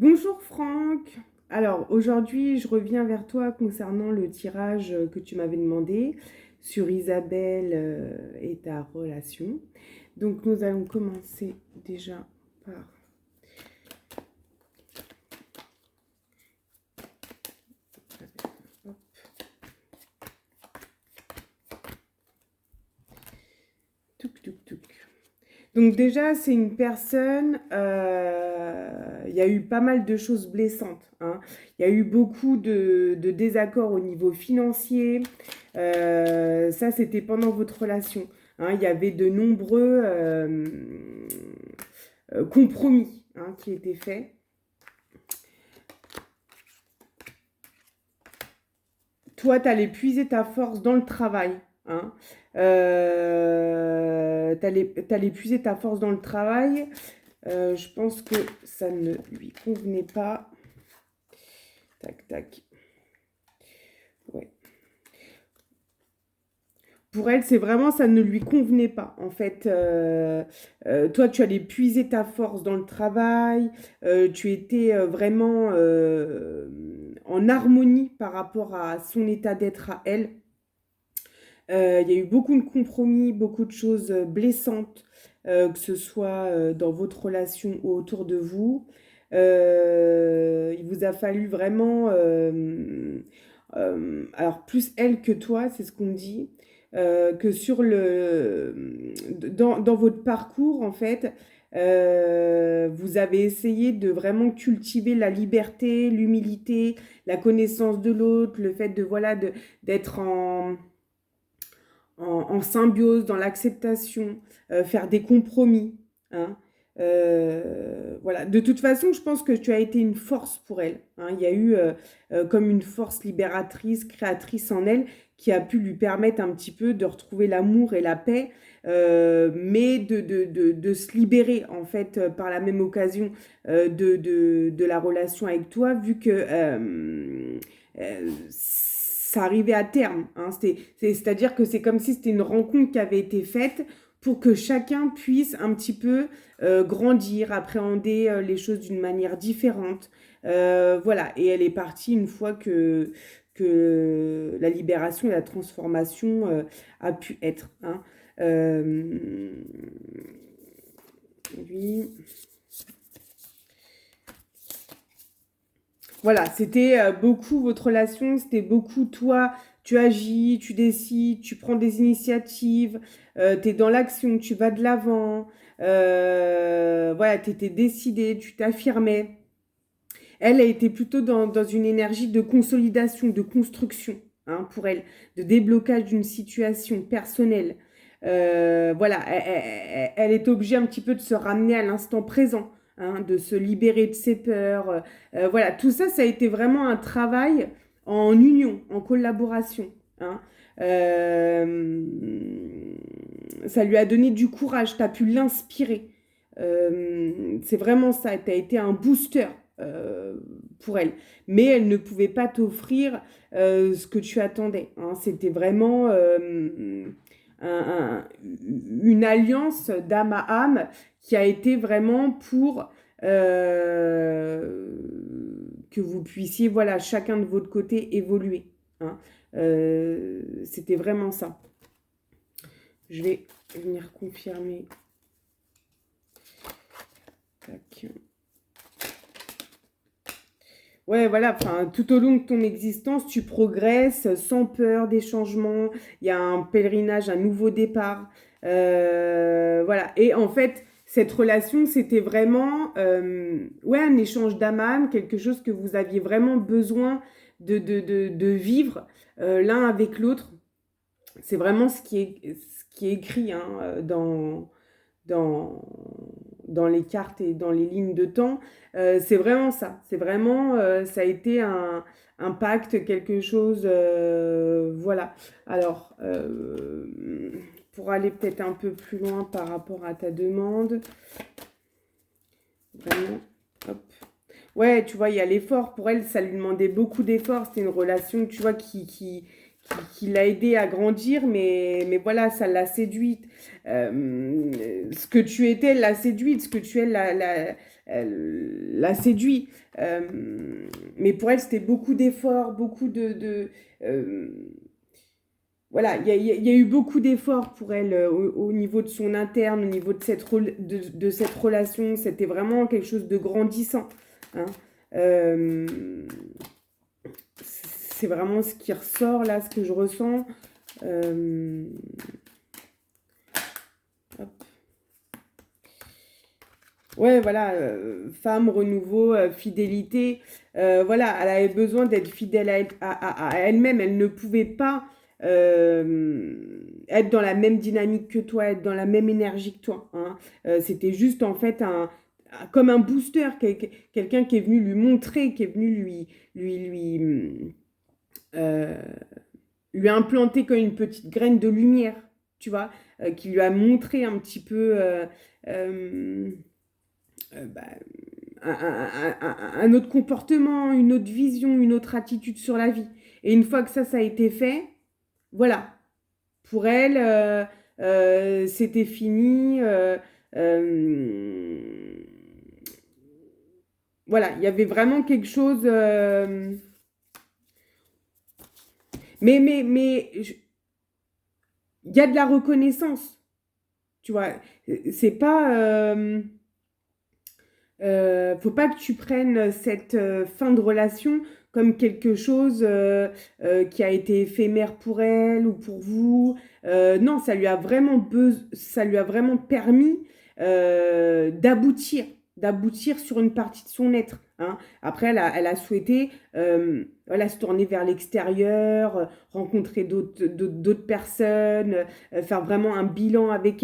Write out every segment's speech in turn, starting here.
Bonjour Franck. Alors aujourd'hui, je reviens vers toi concernant le tirage que tu m'avais demandé sur Isabelle et ta relation. Donc nous allons commencer déjà par... Hop. Touc, touc, touc. Donc déjà, c'est une personne, il y a eu pas mal de choses blessantes, hein. Il y a eu beaucoup de désaccords au niveau financier. Ça, c'était pendant votre relation, hein. Il y avait de nombreux compromis, hein, qui étaient faits. Toi, tu allais puiser ta force dans le travail, hein. T'allais puiser ta force dans le travail. Je pense que ça ne lui convenait pas. Tac, tac. Ouais. Pour elle, c'est vraiment, ça ne lui convenait pas. En fait, toi, tu allais puiser ta force dans le travail. Tu étais vraiment en harmonie par rapport à son état d'être à elle. Il y a eu beaucoup de compromis, beaucoup de choses blessantes, que ce soit dans votre relation ou autour de vous. Il vous a fallu vraiment, alors plus elle que toi, c'est ce qu'on me dit, que dans votre parcours, en fait, vous avez essayé de vraiment cultiver la liberté, l'humilité, la connaissance de l'autre, le fait de, voilà, d'être en symbiose, dans l'acceptation, faire des compromis, hein. Voilà. De toute façon, je pense que tu as été une force pour elle, hein. Il y a eu comme une force libératrice, créatrice en elle, qui a pu lui permettre un petit peu de retrouver l'amour et la paix, mais de se libérer, en fait, par la même occasion de la relation avec toi, vu que ça arrivait à terme, hein. C'est-à-dire que c'est comme si c'était une rencontre qui avait été faite pour que chacun puisse un petit peu grandir, appréhender les choses d'une manière différente. Voilà, et elle est partie une fois que la libération et la transformation a pu être, hein. Euh, Lui, voilà, c'était beaucoup votre relation, c'était beaucoup toi, tu agis, tu décides, tu prends des initiatives, tu es dans l'action, tu vas de l'avant, voilà, tu étais décidée, tu t'affirmais. Elle a été plutôt dans une énergie de consolidation, de construction, hein, pour elle, de déblocage d'une situation personnelle. Voilà, elle est obligée un petit peu de se ramener à l'instant présent, hein, de se libérer de ses peurs. Voilà, tout ça, ça a été vraiment un travail en union, en collaboration, hein. Euh, Ça lui a donné du courage, tu as pu l'inspirer. C'est vraiment ça, tu as été un booster pour elle. Mais elle ne pouvait pas t'offrir ce que tu attendais, hein. C'était vraiment une alliance d'âme à âme qui a été vraiment pour que vous puissiez, voilà, chacun de votre côté évoluer, hein. C'était vraiment ça. Je vais venir confirmer. Tac. Ouais, voilà, enfin, tout au long de ton existence, tu progresses sans peur des changements. Il y a un pèlerinage, un nouveau départ. Voilà. Et en fait, cette relation, c'était vraiment ouais, un échange d'âme à âme, quelque chose que vous aviez vraiment besoin de vivre l'un avec l'autre. C'est vraiment ce qui est écrit, hein, dans, dans les cartes et dans les lignes de temps. C'est vraiment ça. C'est vraiment, ça a été un pacte, quelque chose. Voilà. Alors, pour aller peut-être un peu plus loin par rapport à ta demande, vraiment, hop. Ouais, tu vois, il y a l'effort. Pour elle, ça lui demandait beaucoup d'efforts. C'était une relation, tu vois, qui l'a aidé à grandir, mais voilà, ça l'a séduite. Ce que tu étais l'a séduite, ce que tu es elle l'a séduit. Mais pour elle, c'était beaucoup d'efforts, beaucoup voilà, il y a eu beaucoup d'efforts pour elle au niveau de son interne, au niveau de de cette relation. C'était vraiment quelque chose de grandissant, hein. Euh, c'est vraiment ce qui ressort là, ce que je ressens. Euh, hop. Ouais, voilà, femme, renouveau, fidélité. Voilà, elle avait besoin d'être fidèle à elle-même. Elle ne pouvait pas être dans la même dynamique que toi, être dans la même énergie que toi, hein. C'était juste en fait comme un booster, quelqu'un qui est venu lui montrer, qui est venu euh, lui implanter comme une petite graine de lumière, tu vois, qui lui a montré un petit peu euh, bah, un autre comportement, une autre vision, une autre attitude sur la vie. Et une fois que ça a été fait, voilà, pour elle, c'était fini. Euh, voilà, il y avait vraiment quelque chose. Mais il y a de la reconnaissance, tu vois. C'est pas. Faut pas que tu prennes cette fin de relation comme quelque chose qui a été éphémère pour elle ou pour vous. Non, ça lui a vraiment permis d'aboutir sur une partie de son être, hein. Après, elle a souhaité voilà, se tourner vers l'extérieur, rencontrer d'autres personnes, faire vraiment un bilan avec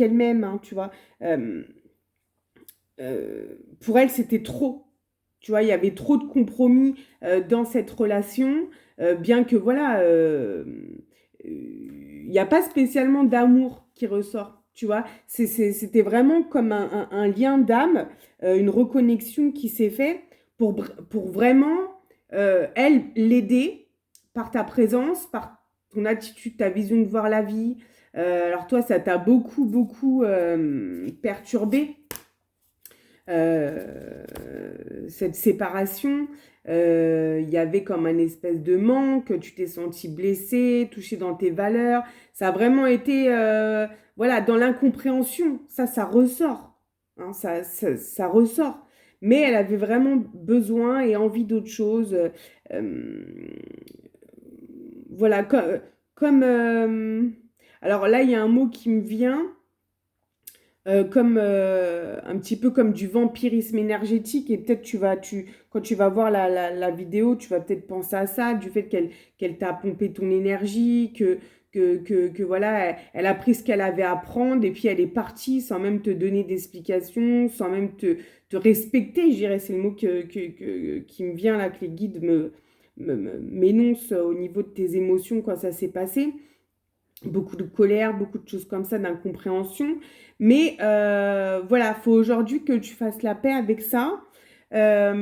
elle-même, hein, tu vois. Euh, pour elle, c'était trop. Tu vois, il y avait trop de compromis dans cette relation, bien que voilà, il n'y a pas spécialement d'amour qui ressort. Tu vois, c'était vraiment comme un lien d'âme, une reconnexion qui s'est fait pour vraiment, elle, l'aider par ta présence, par ton attitude, ta vision de voir la vie. Alors toi, ça t'a beaucoup perturbé, euh, cette séparation. Il y avait comme un espèce de manque, tu t'es senti blessé, touché dans tes valeurs. Ça a vraiment été, voilà, dans l'incompréhension. Ça ressort, hein, ça ressort. Mais elle avait vraiment besoin et envie d'autre chose. Euh, voilà, comme alors là, il y a un mot qui me vient comme un petit peu comme du vampirisme énergétique, et peut-être quand tu vas voir la vidéo, tu vas peut-être penser à ça, du fait qu'elle t'a pompé ton énergie, que voilà, elle a pris ce qu'elle avait à prendre et puis elle est partie sans même te donner d'explications, sans même te respecter, je dirais, c'est le mot qui me vient là, que les guides m'énoncent au niveau de tes émotions quand ça s'est passé. Beaucoup de colère, beaucoup de choses comme ça, d'incompréhension. Mais voilà, faut aujourd'hui que tu fasses la paix avec ça. Vraiment,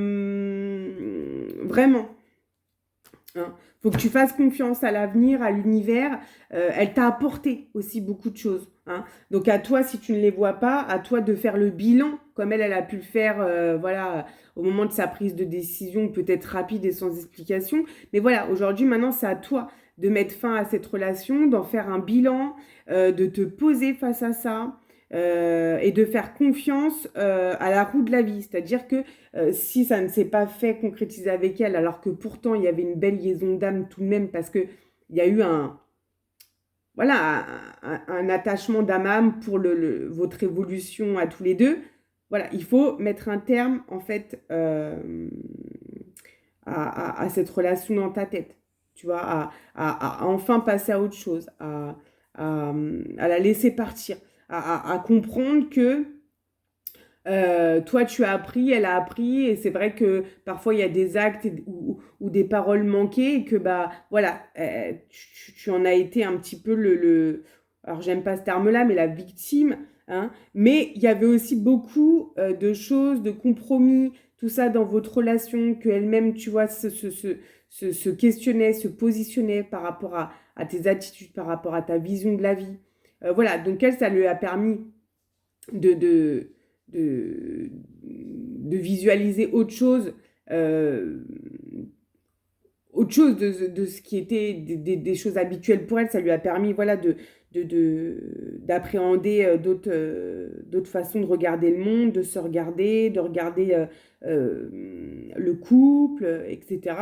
hein. Faut que tu fasses confiance à l'avenir, à l'univers. Elle t'a apporté aussi beaucoup de choses, hein. Donc à toi, si tu ne les vois pas, à toi de faire le bilan, comme elle a pu le faire, voilà, au moment de sa prise de décision, peut-être rapide et sans explication. Mais voilà, aujourd'hui, maintenant, c'est à toi de mettre fin à cette relation, d'en faire un bilan, de te poser face à ça. Et de faire confiance à la roue de la vie. C'est-à-dire que si ça ne s'est pas fait concrétiser avec elle, alors que pourtant il y avait une belle liaison d'âme tout de même, parce que il y a eu voilà, un attachement d'âme à âme pour votre évolution à tous les deux. Voilà, il faut mettre un terme en fait à cette relation dans ta tête. Tu vois, à enfin passer à autre chose, à la laisser partir, à comprendre que toi, tu as appris, elle a appris, et c'est vrai que parfois il y a des actes ou des paroles manquées, et que bah voilà, tu en as été un petit peu alors j'aime pas ce terme-là, mais la victime, hein. Mais il y avait aussi beaucoup de choses, de compromis, tout ça dans votre relation, qu'elle-même, tu vois, se questionnait, se positionnait par rapport à tes attitudes, par rapport à ta vision de la vie. Voilà, donc elle, ça lui a permis de, de, de, de visualiser autre chose de ce qui était des choses habituelles pour elle. Ça lui a permis, voilà, d'appréhender d'autres façons de regarder le monde, de se regarder, de regarder le couple, etc.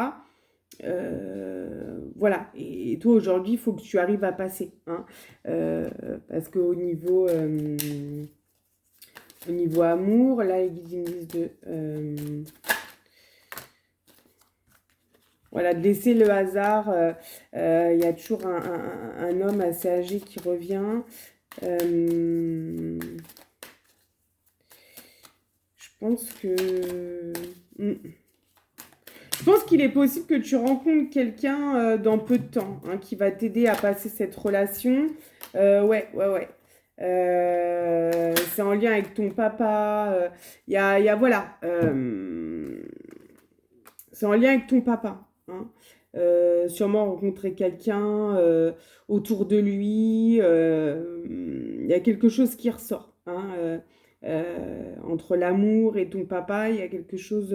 Voilà. Et toi, aujourd'hui, il faut que tu arrives à passer. Hein, parce qu'au au niveau amour, là, les guides ils me disent voilà, de laisser le hasard. Il y a toujours un homme assez âgé qui revient. Je pense que... Je pense qu'il est possible que tu rencontres quelqu'un dans peu de temps, hein, qui va t'aider à passer cette relation. Ouais. C'est en lien avec ton papa. Voilà. C'est en lien avec ton papa. Hein. Sûrement rencontrer quelqu'un autour de lui. Il y a quelque chose qui ressort. Hein, entre l'amour et ton papa, il y a quelque chose...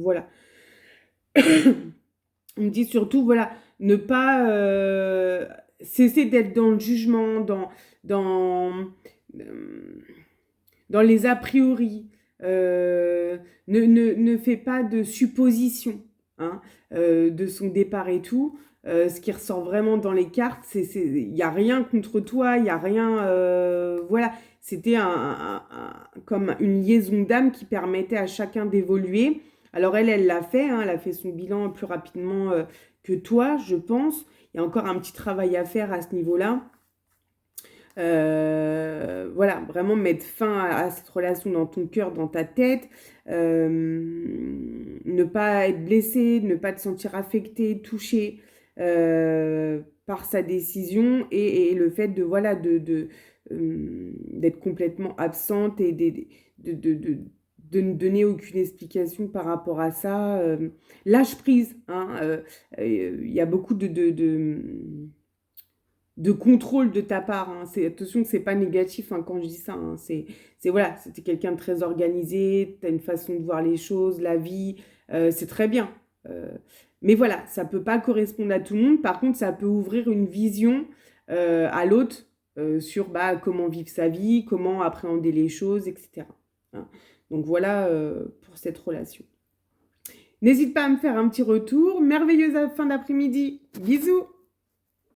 voilà. On me dit surtout, voilà, ne pas cesser d'être dans le jugement, dans, dans les a priori. Ne fais pas de suppositions, hein, de son départ et tout. Ce qui ressort vraiment dans les cartes, il n'y a rien contre toi, il n'y a rien... voilà, c'était comme une liaison d'âme qui permettait à chacun d'évoluer. Alors elle l'a fait, hein, elle a fait son bilan plus rapidement que toi, je pense. Il y a encore un petit travail à faire à ce niveau-là. Voilà, vraiment mettre fin à cette relation dans ton cœur, dans ta tête. Ne pas être blessé, ne pas te sentir affecté, touché par sa décision et le fait de, voilà, d'être complètement absente et de ne donner aucune explication par rapport à ça. Lâche prise. Hein, y a beaucoup de contrôle de ta part. Hein. Attention que c'est pas négatif hein, quand je dis ça. Hein. Voilà, c'était quelqu'un de très organisé, tu as une façon de voir les choses, la vie, c'est très bien. Mais voilà, ça peut pas correspondre à tout le monde. Par contre, ça peut ouvrir une vision à l'autre sur comment vivre sa vie, comment appréhender les choses, etc. Hein. Donc voilà pour cette relation. N'hésite pas à me faire un petit retour. Merveilleuse fin d'après-midi. Bisous!